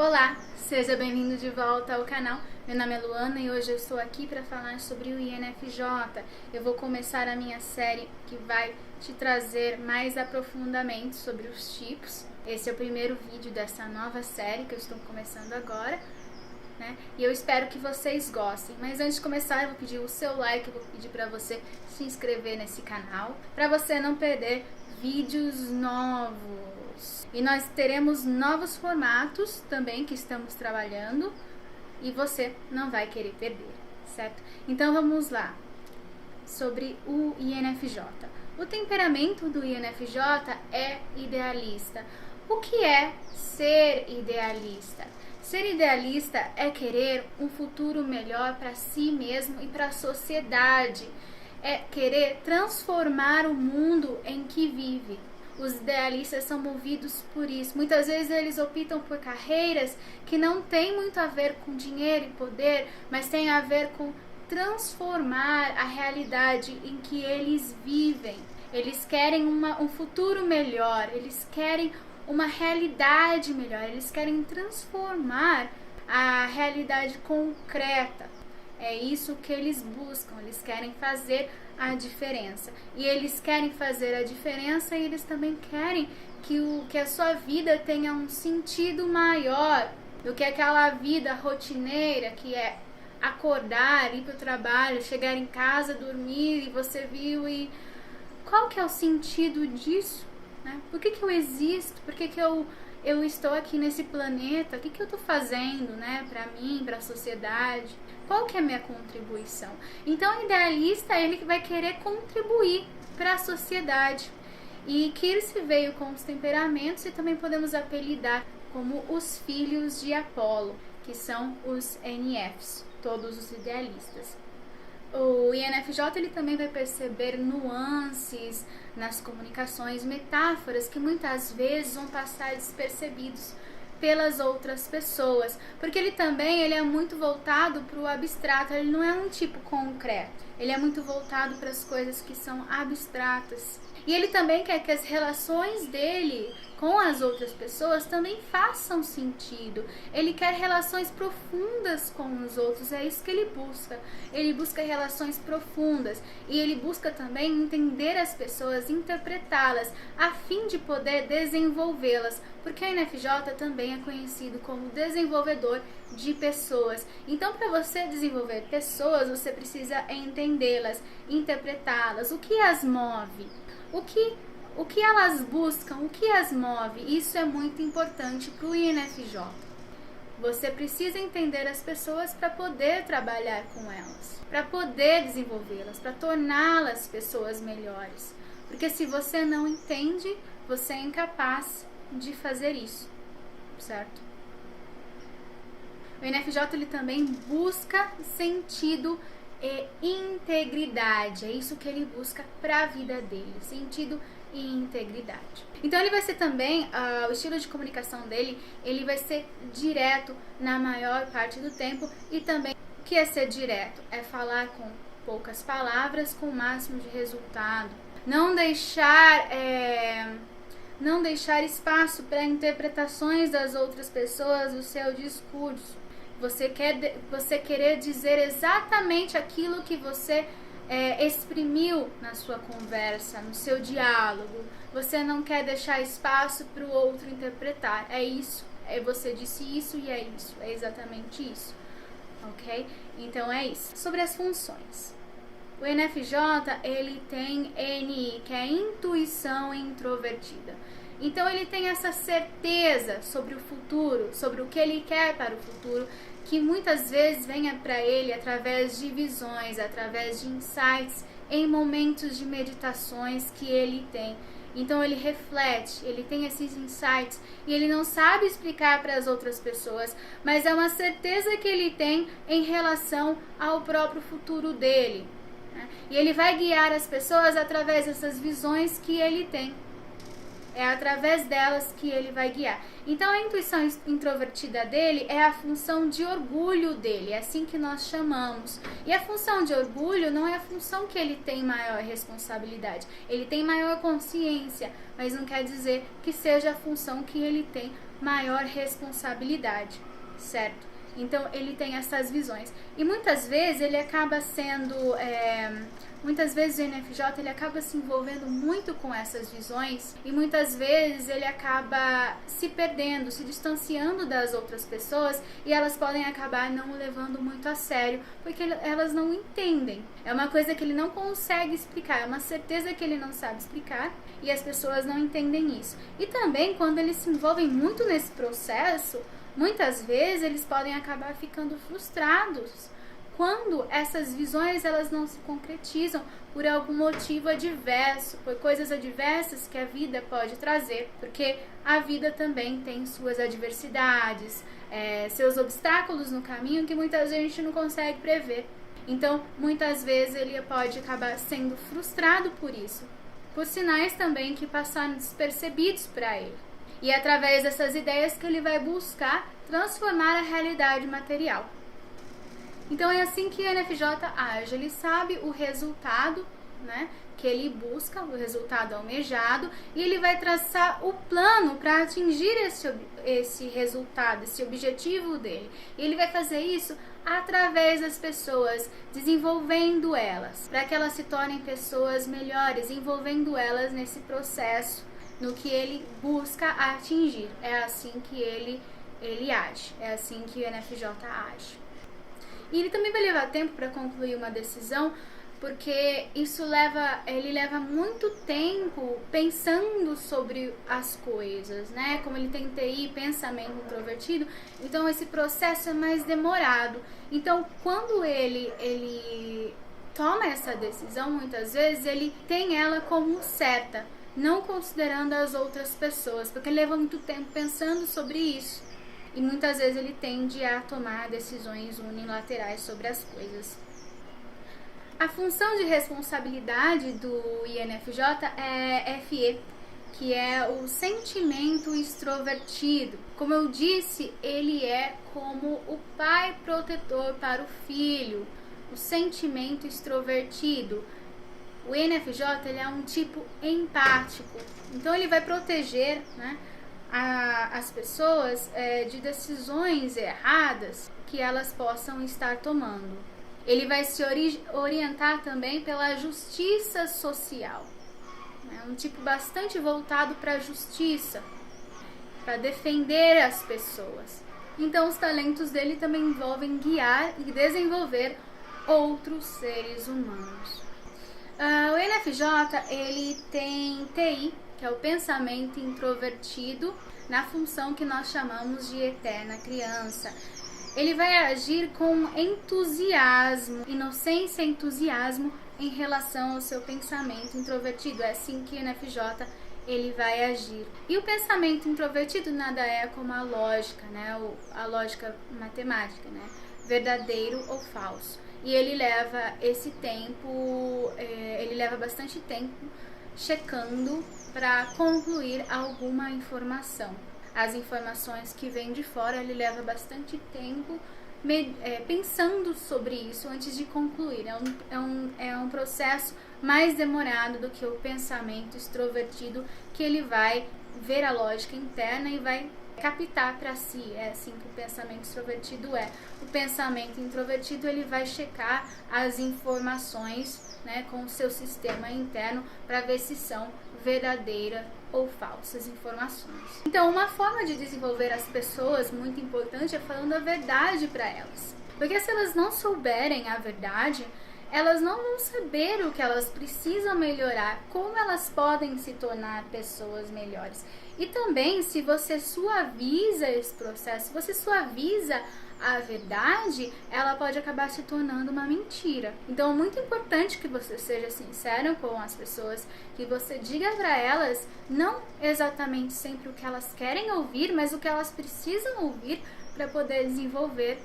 Olá, seja bem-vindo de volta ao canal. Meu nome é Luana e hoje eu estou aqui para falar sobre o INFJ. Eu vou começar a minha série que vai te trazer mais aprofundamento sobre os tipos. Esse é o primeiro vídeo dessa nova série que eu estou começando agora, né? E eu espero que vocês gostem. Mas antes de começar, eu vou pedir o seu like, eu vou pedir para você se inscrever nesse canal, para você não perder vídeos novos. E nós teremos novos formatos também que estamos trabalhando e você não vai querer perder, certo? Então vamos lá, sobre o INFJ. O temperamento do INFJ é idealista. O que é ser idealista? Ser idealista é querer um futuro melhor para si mesmo e para a sociedade. É querer transformar o mundo em que vive. Os idealistas são movidos por isso. Muitas vezes eles optam por carreiras que não têm muito a ver com dinheiro e poder, mas tem a ver com transformar a realidade em que eles vivem. Eles querem um futuro melhor, eles querem uma realidade melhor, eles querem transformar a realidade concreta. É isso que eles buscam, eles querem fazer a diferença. E eles querem fazer a diferença e eles também querem que a sua vida tenha um sentido maior do que aquela vida rotineira que é acordar, ir para o trabalho, chegar em casa, dormir e você viu e... Qual que é o sentido disso? Né? Por que eu existo? Por que eu estou aqui nesse planeta? O que eu estou fazendo, né, para mim, para a sociedade? Qual que é a minha contribuição? Então, o idealista, ele vai querer contribuir para a sociedade. E Kirsi veio com os temperamentos e também podemos apelidar como os filhos de Apolo, que são os NFs, todos os idealistas. O INFJ ele também vai perceber nuances nas comunicações, metáforas que muitas vezes vão passar despercebidos pelas outras pessoas, porque ele é muito voltado para o abstrato, ele não é um tipo concreto, ele é muito voltado para as coisas que são abstratas. E ele também quer que as relações dele com as outras pessoas também façam sentido. Ele quer relações profundas com os outros, é isso que ele busca. Ele busca relações profundas e ele busca também entender as pessoas, interpretá-las, a fim de poder desenvolvê-las, porque o INFJ também é conhecido como desenvolvedor de pessoas. Então, para você desenvolver pessoas, você precisa entendê-las, interpretá-las, o que as move. O que elas buscam, o que as move, isso é muito importante para o INFJ. Você precisa entender as pessoas para poder trabalhar com elas, para poder desenvolvê-las, para torná-las pessoas melhores. Porque se você não entende, você é incapaz de fazer isso, certo? O INFJ ele também busca sentido e integridade, é isso que ele busca para a vida dele, sentido e integridade. Então ele vai ser também, o estilo de comunicação dele, ele vai ser direto na maior parte do tempo e também, o que é ser direto? É falar com poucas palavras, com o máximo de resultado. Não deixar espaço para interpretações das outras pessoas do seu discurso. Você querer dizer exatamente aquilo que você exprimiu na sua conversa, no seu diálogo. Você não quer deixar espaço para o outro interpretar. É isso, você disse isso e é isso, é exatamente isso. Ok? Então é isso. Sobre as funções. O INFJ, ele tem NI, que é intuição introvertida. Então ele tem essa certeza sobre o futuro, sobre o que ele quer para o futuro, que muitas vezes venha para ele através de visões, através de insights, em momentos de meditações que ele tem. Então ele reflete, ele tem esses insights e ele não sabe explicar para as outras pessoas, mas é uma certeza que ele tem em relação ao próprio futuro dele, né? E ele vai guiar as pessoas através dessas visões que ele tem. É através delas que ele vai guiar. Então a intuição introvertida dele é a função de orgulho dele, é assim que nós chamamos. E a função de orgulho não é a função que ele tem maior responsabilidade. Ele tem maior consciência, mas não quer dizer que seja a função que ele tem maior responsabilidade, certo? Então ele tem essas visões. E muitas vezes ele acaba sendo... muitas vezes o INFJ ele acaba se envolvendo muito com essas visões e muitas vezes ele acaba se perdendo, se distanciando das outras pessoas e elas podem acabar não o levando muito a sério porque elas não entendem. É uma coisa que ele não consegue explicar, é uma certeza que ele não sabe explicar e as pessoas não entendem isso. E também quando eles se envolvem muito nesse processo, muitas vezes eles podem acabar ficando frustrados quando essas visões elas não se concretizam por algum motivo adverso, por coisas adversas que a vida pode trazer, porque a vida também tem suas adversidades, seus obstáculos no caminho que muitas vezes a gente não consegue prever. Então, muitas vezes ele pode acabar sendo frustrado por isso, por sinais também que passaram despercebidos para ele. E é através dessas ideias que ele vai buscar transformar a realidade material. Então é assim que o INFJ age, ele sabe o resultado, né, que ele busca, o resultado almejado, e ele vai traçar o plano para atingir esse resultado, esse objetivo dele. E ele vai fazer isso através das pessoas, desenvolvendo elas, para que elas se tornem pessoas melhores, envolvendo elas nesse processo, no que ele busca atingir. É assim que ele age, é assim que o INFJ age. E ele também vai levar tempo para concluir uma decisão, porque ele leva muito tempo pensando sobre as coisas, né? Como ele tem TI, pensamento introvertido, então esse processo é mais demorado. Então, quando ele toma essa decisão, muitas vezes ele tem ela como certa, não considerando as outras pessoas, porque ele leva muito tempo pensando sobre isso. E muitas vezes ele tende a tomar decisões unilaterais sobre as coisas. A função de responsabilidade do INFJ é FE, que é o sentimento extrovertido. Como eu disse, ele é como o pai protetor para o filho, o sentimento extrovertido. O INFJ ele é um tipo empático, então ele vai proteger, né, as pessoas de decisões erradas que elas possam estar tomando. Ele vai se orientar também pela justiça social. É um tipo bastante voltado para a justiça, para defender as pessoas. Então os talentos dele também envolvem guiar e desenvolver outros seres humanos. O INFJ ele tem TI, que é o pensamento introvertido, na função que nós chamamos de eterna criança. Ele vai agir com entusiasmo, inocência e entusiasmo em relação ao seu pensamento introvertido. É assim que o INFJ ele vai agir. E o pensamento introvertido nada é como a lógica, né? A lógica matemática, né? Verdadeiro ou falso. E ele leva esse tempo, ele leva bastante tempo checando para concluir alguma informação. As informações que vêm de fora, ele leva bastante tempo pensando sobre isso antes de concluir. É um processo mais demorado do que o pensamento extrovertido, que ele vai ver a lógica interna e vai captar para si. É assim que o pensamento extrovertido é. O pensamento introvertido ele vai checar as informações, né, com o seu sistema interno para ver se são verdadeiras ou falsas informações. Então, uma forma de desenvolver as pessoas muito importante é falando a verdade para elas. Porque se elas não souberem a verdade, elas não vão saber o que elas precisam melhorar, como elas podem se tornar pessoas melhores. E também, se você suaviza esse processo, se você suaviza a verdade, ela pode acabar se tornando uma mentira. Então é muito importante que você seja sincero com as pessoas, que você diga para elas não exatamente sempre o que elas querem ouvir, mas o que elas precisam ouvir para poder desenvolver.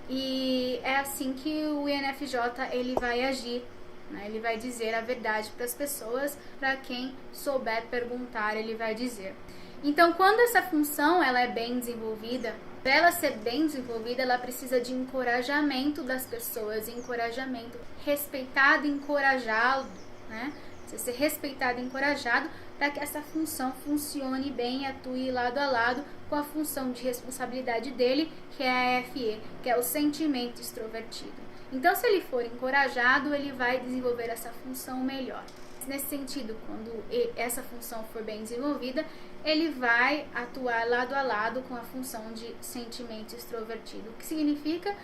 E é assim que o INFJ ele vai agir, né? Ele vai dizer a verdade para as pessoas, para quem souber perguntar, ele vai dizer. Então, quando essa função ela é bem desenvolvida, para ela ser bem desenvolvida, ela precisa de encorajamento das pessoas, encorajamento, respeitado e encorajado, né? Você ser respeitado e encorajado para que essa função funcione bem e atue lado a lado com a função de responsabilidade dele, que é a FE, que é o sentimento extrovertido. Então, se ele for encorajado, ele vai desenvolver essa função melhor. Nesse sentido, quando essa função for bem desenvolvida, ele vai atuar lado a lado com a função de sentimento extrovertido, o que significa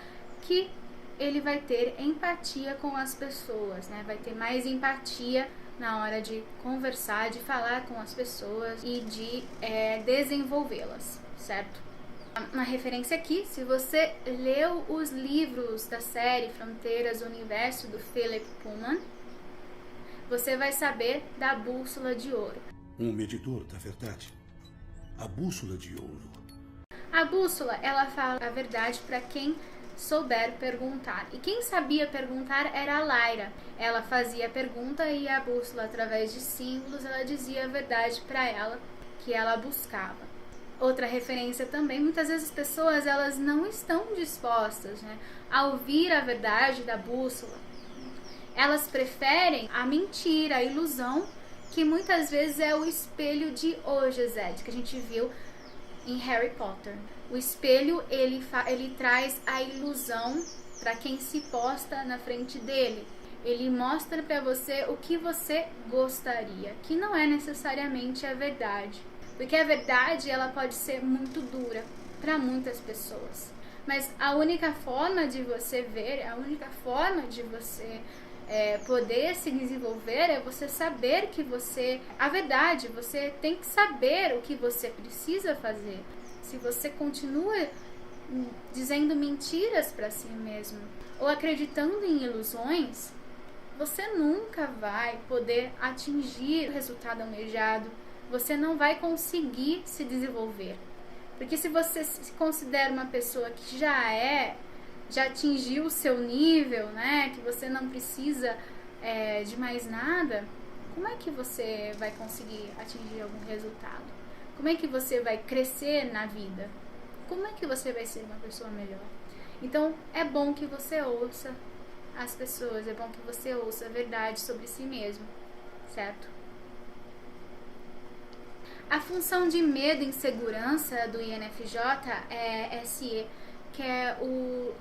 que ele vai ter empatia com as pessoas, né? Vai ter mais empatia na hora de conversar, de falar com as pessoas e de desenvolvê-las, certo? Uma referência aqui, se você leu os livros da série Fronteiras do Universo, do Philip Pullman, você vai saber da bússola de ouro. Um medidor da verdade. A bússola de ouro. A bússola, ela fala a verdade para quem souber perguntar. E quem sabia perguntar era a Lyra. Ela fazia a pergunta e a bússola, através de símbolos, ela dizia a verdade para ela que ela buscava. Outra referência também, muitas vezes as pessoas elas não estão dispostas, né, a ouvir a verdade da bússola. Elas preferem a mentira, a ilusão, que muitas vezes é o espelho de Ojezed, que a gente viu em Harry Potter. O espelho, ele traz a ilusão para quem se posta na frente dele. Ele mostra para você o que você gostaria, que não é necessariamente a verdade. Porque a verdade, ela pode ser muito dura para muitas pessoas. Mas a única forma de você ver, a única forma de você poder se desenvolver é você saber que a verdade, você tem que saber o que você precisa fazer. Se você continua dizendo mentiras para si mesmo ou acreditando em ilusões, você nunca vai poder atingir o resultado almejado. Você não vai conseguir se desenvolver. Porque se você se considera uma pessoa que já atingiu o seu nível, né, que você não precisa de mais nada, como é que você vai conseguir atingir algum resultado? Como é que você vai crescer na vida? Como é que você vai ser uma pessoa melhor? Então, é bom que você ouça as pessoas, é bom que você ouça a verdade sobre si mesmo, certo? A função de medo e insegurança do INFJ é SE, que é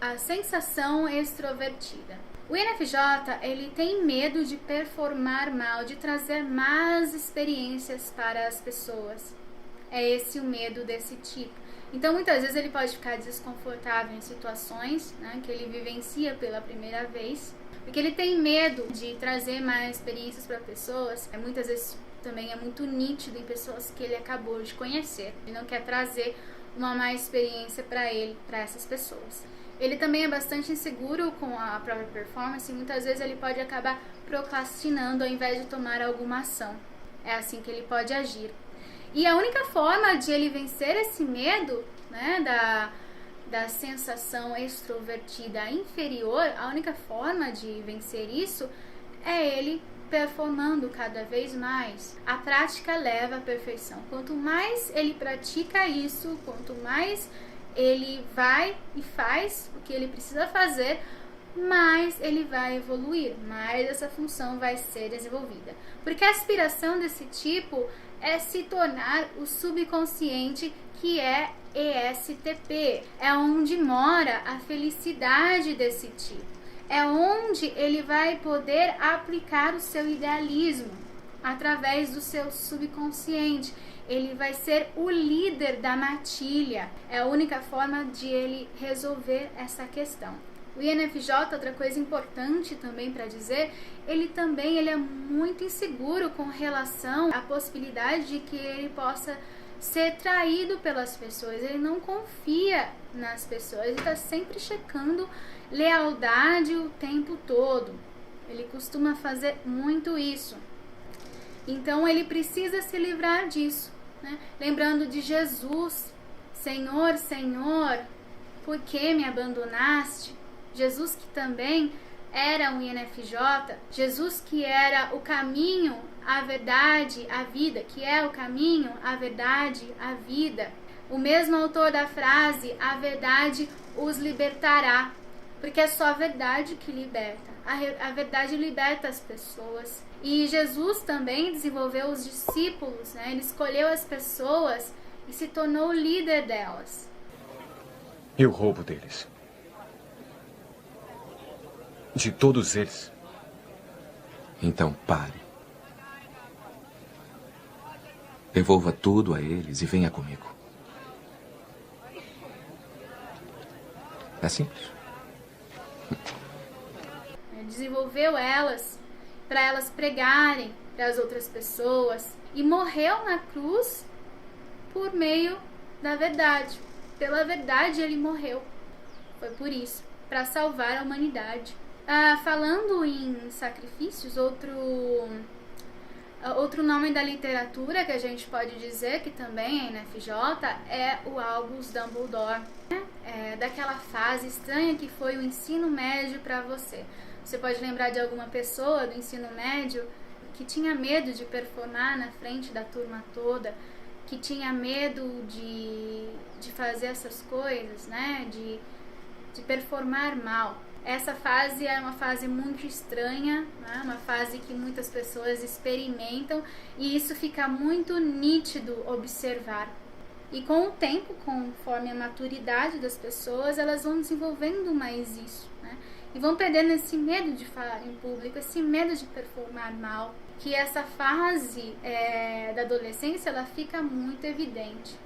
a sensação extrovertida. O INFJ, ele tem medo de performar mal, de trazer más experiências para as pessoas. É esse o medo desse tipo. Então, muitas vezes ele pode ficar desconfortável em situações, né, que ele vivencia pela primeira vez, porque ele tem medo de trazer mais experiências para pessoas. Muitas vezes também é muito nítido em pessoas que ele acabou de conhecer. Ele não quer trazer uma má experiência para essas pessoas. Ele também é bastante inseguro com a própria performance e muitas vezes ele pode acabar procrastinando ao invés de tomar alguma ação. É assim que ele pode agir. E a única forma de ele vencer esse medo, né, da sensação extrovertida inferior, a única forma de vencer isso é ele performando cada vez mais. A prática leva à perfeição. Quanto mais ele pratica isso, quanto mais ele vai e faz o que ele precisa fazer, mais ele vai evoluir, mais essa função vai ser desenvolvida. Porque a aspiração desse tipo é se tornar o subconsciente, que é ESTP. É onde mora a felicidade desse tipo. É onde ele vai poder aplicar o seu idealismo através do seu subconsciente. Ele vai ser o líder da matilha. É a única forma de ele resolver essa questão. O INFJ, outra coisa importante também para dizer, ele é muito inseguro com relação à possibilidade de que ele possa ser traído pelas pessoas. Ele não confia nas pessoas, ele está sempre checando lealdade o tempo todo. Ele costuma fazer muito isso. Então ele precisa se livrar disso, né? Lembrando de Jesus: Senhor, Senhor, por que me abandonaste? Jesus, que também era um INFJ, Jesus que era o caminho, a verdade, a vida, que é o caminho, a verdade, a vida. O mesmo autor da frase, a verdade os libertará, porque é só a verdade que liberta. A verdade liberta as pessoas. E Jesus também desenvolveu os discípulos, né? Ele escolheu as pessoas e se tornou o líder delas. Eu roubo deles. De todos eles. Então pare. Devolva tudo a eles e venha comigo. É simples. Ele desenvolveu elas para elas pregarem para as outras pessoas e morreu na cruz por meio da verdade. Pela verdade ele morreu. Foi por isso, para salvar a humanidade. Falando em sacrifícios, outro nome da literatura que a gente pode dizer que também é NFJ é o Albus Dumbledore. Daquela fase estranha que foi o ensino médio para você. Você pode lembrar de alguma pessoa do ensino médio que tinha medo de performar na frente da turma toda, que tinha medo de fazer essas coisas, né? De performar mal. Essa fase é uma fase muito estranha, né? Uma fase que muitas pessoas experimentam e isso fica muito nítido observar. E com o tempo, conforme a maturidade das pessoas, elas vão desenvolvendo mais isso, né? E vão perdendo esse medo de falar em público, esse medo de performar mal, que essa fase da adolescência, ela fica muito evidente.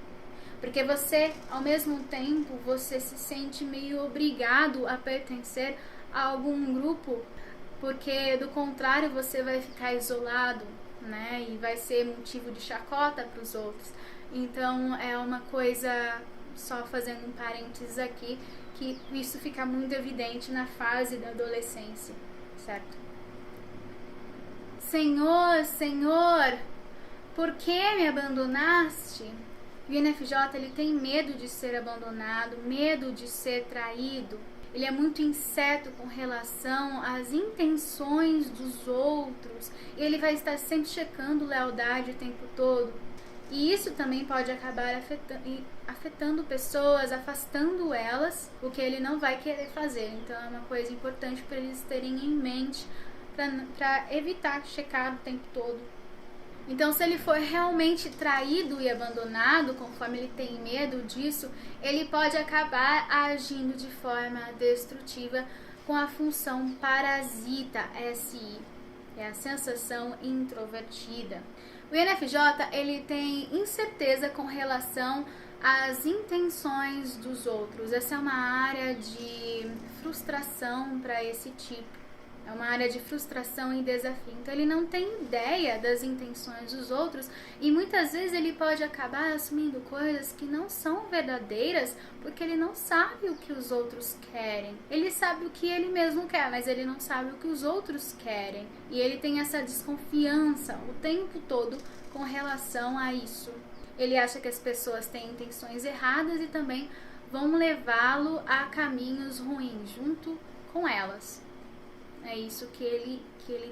Porque você, ao mesmo tempo, você se sente meio obrigado a pertencer a algum grupo, porque do contrário você vai ficar isolado, né? E vai ser motivo de chacota para os outros. Então é uma coisa, só fazendo um parênteses aqui, que isso fica muito evidente na fase da adolescência, certo? Senhor, Senhor, por que me abandonaste? O INFJ, ele tem medo de ser abandonado, medo de ser traído. Ele é muito incerto com relação às intenções dos outros. Ele vai estar sempre checando lealdade o tempo todo. E isso também pode acabar afetando pessoas, afastando elas, o que ele não vai querer fazer. Então é uma coisa importante para eles terem em mente, para evitar checar o tempo todo. Então, se ele for realmente traído e abandonado, conforme ele tem medo disso, ele pode acabar agindo de forma destrutiva com a função parasita, SI, é a sensação introvertida. O INFJ, ele tem incerteza com relação às intenções dos outros. Essa é uma área de frustração para esse tipo. É uma área de frustração e desafio. Então ele não tem ideia das intenções dos outros e muitas vezes ele pode acabar assumindo coisas que não são verdadeiras porque ele não sabe o que os outros querem. Ele sabe o que ele mesmo quer, mas ele não sabe o que os outros querem. E ele tem essa desconfiança o tempo todo com relação a isso. Ele acha que as pessoas têm intenções erradas e também vão levá-lo a caminhos ruins junto com elas. É isso que ele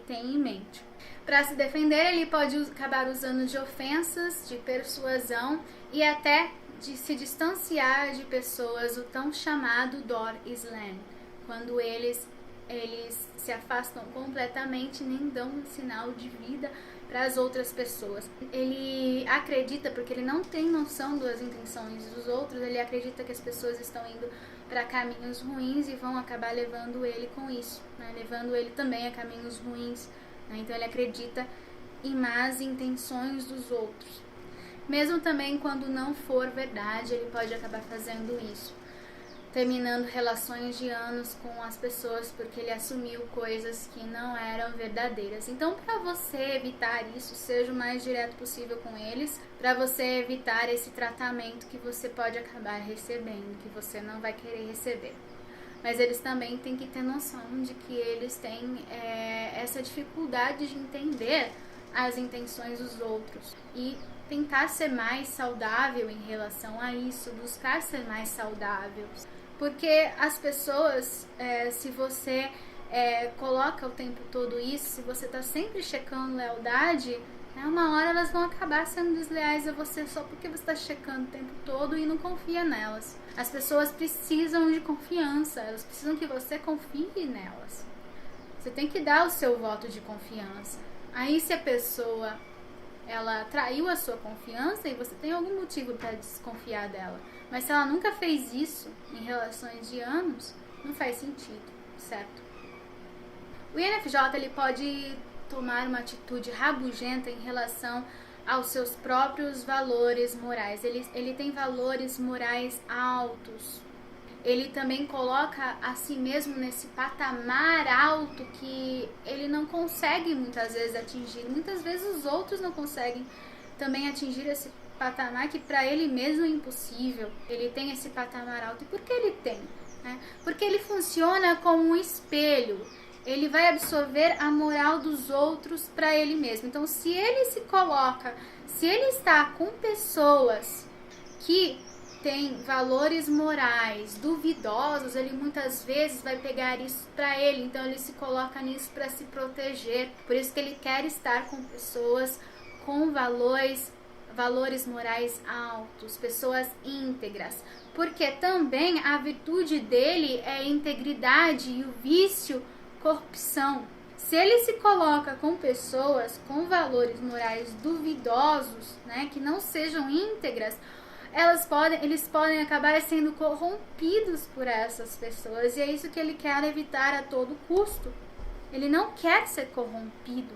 tem em mente. Para se defender, ele pode acabar usando de ofensas, de persuasão e até de se distanciar de pessoas, o tão chamado Dor Islam, quando eles se afastam completamente e nem dão um sinal de vida para as outras pessoas. Ele acredita, porque ele não tem noção das intenções dos outros, ele acredita que as pessoas estão indo para caminhos ruins e vão acabar levando ele com isso, né? Levando ele também a caminhos ruins, né? Então ele acredita em más intenções dos outros. Mesmo também quando não for verdade, ele pode acabar fazendo isso, terminando relações de anos com as pessoas porque ele assumiu coisas que não eram verdadeiras. Então, para você evitar isso, seja o mais direto possível com eles, para você evitar esse tratamento que você pode acabar recebendo, que você não vai querer receber. Mas eles também têm que ter noção de que eles têm essa dificuldade de entender as intenções dos outros e tentar ser mais saudável em relação a isso, buscar ser mais saudável. Porque as pessoas, se você coloca o tempo todo isso, se você está sempre checando lealdade, uma hora elas vão acabar sendo desleais a você só porque você está checando o tempo todo e não confia nelas. As pessoas precisam de confiança, elas precisam que você confie nelas. Você tem que dar o seu voto de confiança. Aí se a pessoa ela traiu a sua confiança e você tem algum motivo para desconfiar dela. Mas se ela nunca fez isso em relações de anos, não faz sentido, certo? O INFJ ele pode tomar uma atitude rabugenta em relação aos seus próprios valores morais. Ele tem valores morais altos. Ele também coloca a si mesmo nesse patamar alto que ele não consegue muitas vezes atingir. Muitas vezes os outros não conseguem também atingir esse patamar que para ele mesmo é impossível. Ele tem esse patamar alto. E por que ele tem? Porque ele funciona como um espelho. Ele vai absorver a moral dos outros para ele mesmo. Então, se ele se coloca, se ele está com pessoas que têm valores morais duvidosos, ele muitas vezes vai pegar isso para ele. Então, ele se coloca nisso para se proteger. Por isso que ele quer estar com pessoas com valores morais altos, pessoas íntegras. Porque também a virtude dele é a integridade e o vício, corrupção. Se ele se coloca com pessoas com valores morais duvidosos, que não sejam íntegras, eles podem acabar sendo corrompidos por essas pessoas, e é isso que ele quer evitar a todo custo. Ele não quer ser corrompido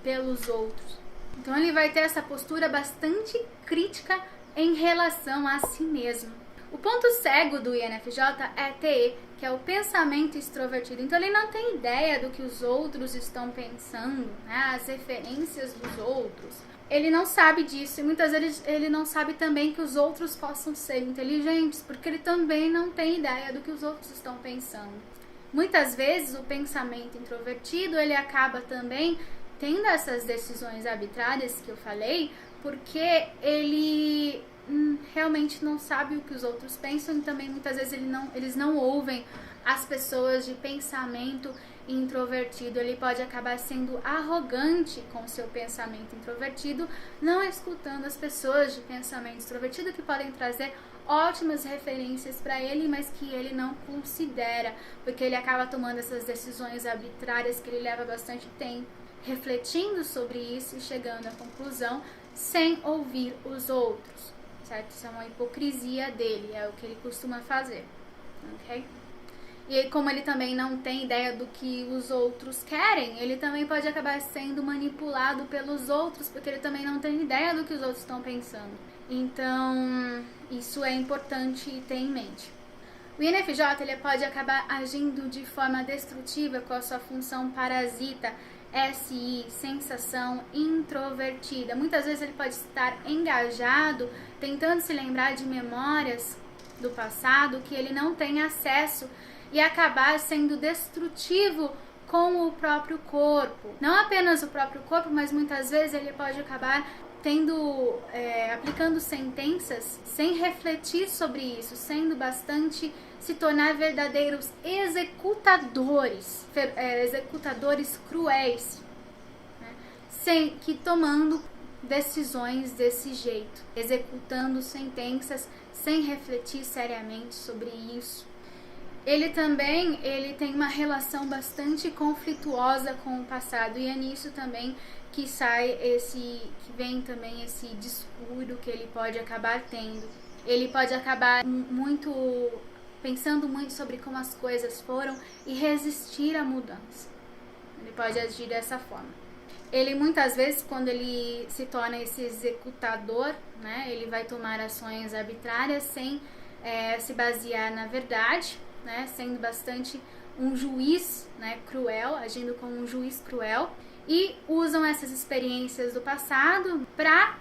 pelos outros. Então ele vai ter essa postura bastante crítica em relação a si mesmo. O ponto cego do INFJ é TE, que é o pensamento extrovertido. Então ele não tem ideia do que os outros estão pensando, as referências dos outros. Ele não sabe disso, e muitas vezes ele não sabe também que os outros possam ser inteligentes, porque ele também não tem ideia do que os outros estão pensando. Muitas vezes o pensamento introvertido, ele acaba também tendo essas decisões arbitrárias que eu falei, porque ele realmente não sabe o que os outros pensam, e também muitas vezes eles não ouvem as pessoas de pensamento introvertido. Ele pode acabar sendo arrogante com seu pensamento introvertido, não escutando as pessoas de pensamento extrovertido que podem trazer ótimas referências para ele, mas que ele não considera, porque ele acaba tomando essas decisões arbitrárias que ele leva bastante tempo refletindo sobre isso e chegando à conclusão sem ouvir os outros, certo? Isso é uma hipocrisia dele, é o que ele costuma fazer, ok? E aí, como ele também não tem ideia do que os outros querem, ele também pode acabar sendo manipulado pelos outros, porque ele também não tem ideia do que os outros estão pensando. Então, isso é importante ter em mente. O INFJ ele pode acabar agindo de forma destrutiva com a sua função parasita, SI, sensação introvertida. Muitas vezes ele pode estar engajado, tentando se lembrar de memórias do passado que ele não tem acesso e acabar sendo destrutivo com o próprio corpo. Não apenas o próprio corpo, mas muitas vezes ele pode acabar aplicando sentenças sem refletir sobre isso, se tornar verdadeiros executadores cruéis, tomando decisões desse jeito, executando sentenças sem refletir seriamente sobre isso. Ele tem uma relação bastante conflituosa com o passado, e é nisso também que vem também esse descuido que ele pode acabar tendo. Ele pode acabar pensando muito sobre como as coisas foram e resistir à mudança. Ele pode agir dessa forma. Ele muitas vezes, quando ele se torna esse executador, ele vai tomar ações arbitrárias sem se basear na verdade, sendo bastante um juiz cruel, agindo como um juiz cruel, e usam essas experiências do passado para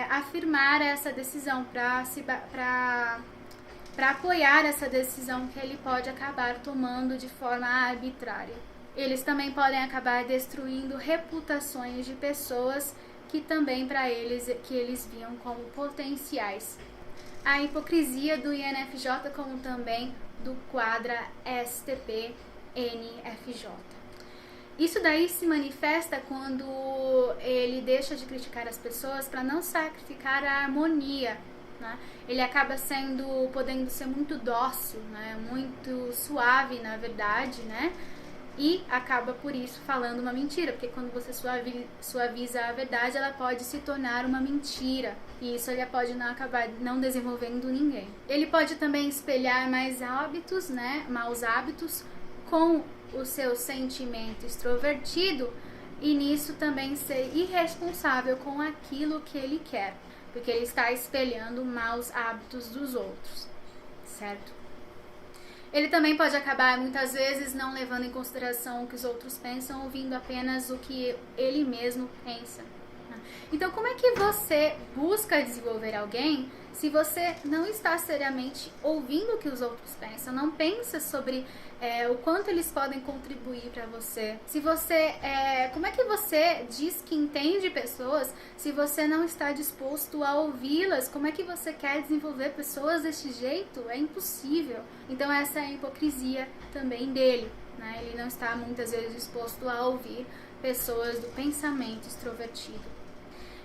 afirmar essa decisão, para apoiar essa decisão que ele pode acabar tomando de forma arbitrária. Eles também podem acabar destruindo reputações de pessoas que também que eles viam como potenciais. A hipocrisia do INFJ, como também do quadra STP NFJ. Isso daí se manifesta quando ele deixa de criticar as pessoas para não sacrificar a harmonia. Ele acaba podendo ser muito dócil, muito suave, na verdade, e acaba por isso falando uma mentira, porque quando você suaviza a verdade, ela pode se tornar uma mentira, e isso ele pode não acabar não desenvolvendo ninguém. Ele pode também espelhar mais hábitos, né, maus hábitos, com o seu sentimento extrovertido, e nisso também ser irresponsável com aquilo que ele quer, porque ele está espelhando maus hábitos dos outros, certo? Ele também pode acabar, muitas vezes, não levando em consideração o que os outros pensam, ouvindo apenas o que ele mesmo pensa. Então, como é que você busca desenvolver alguém se você não está seriamente ouvindo o que os outros pensam? Não pensa sobre o quanto eles podem contribuir para você. Se você, como é que você diz que entende pessoas se você não está disposto a ouvi-las? Como é que você quer desenvolver pessoas desse jeito? É impossível. Então essa é a hipocrisia também dele, né? Ele não está muitas vezes disposto a ouvir pessoas do pensamento extrovertido.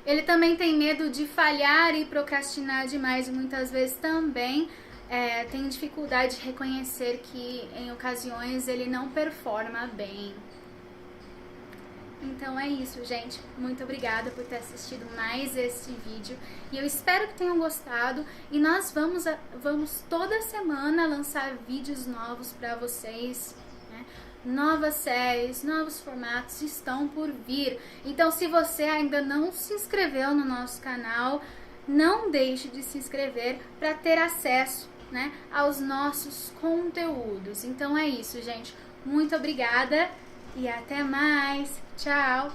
Ele também tem medo de falhar e procrastinar demais, e muitas vezes também tem dificuldade de reconhecer que em ocasiões ele não performa bem. Então é isso, gente. Muito obrigada por ter assistido mais esse vídeo. E eu espero que tenham gostado. E nós vamos toda semana lançar vídeos novos para vocês, né? Novas séries, novos formatos estão por vir. Então, se você ainda não se inscreveu no nosso canal, não deixe de se inscrever para ter acesso, né, aos nossos conteúdos. Então é isso, gente. Muito obrigada e até mais. Tchau!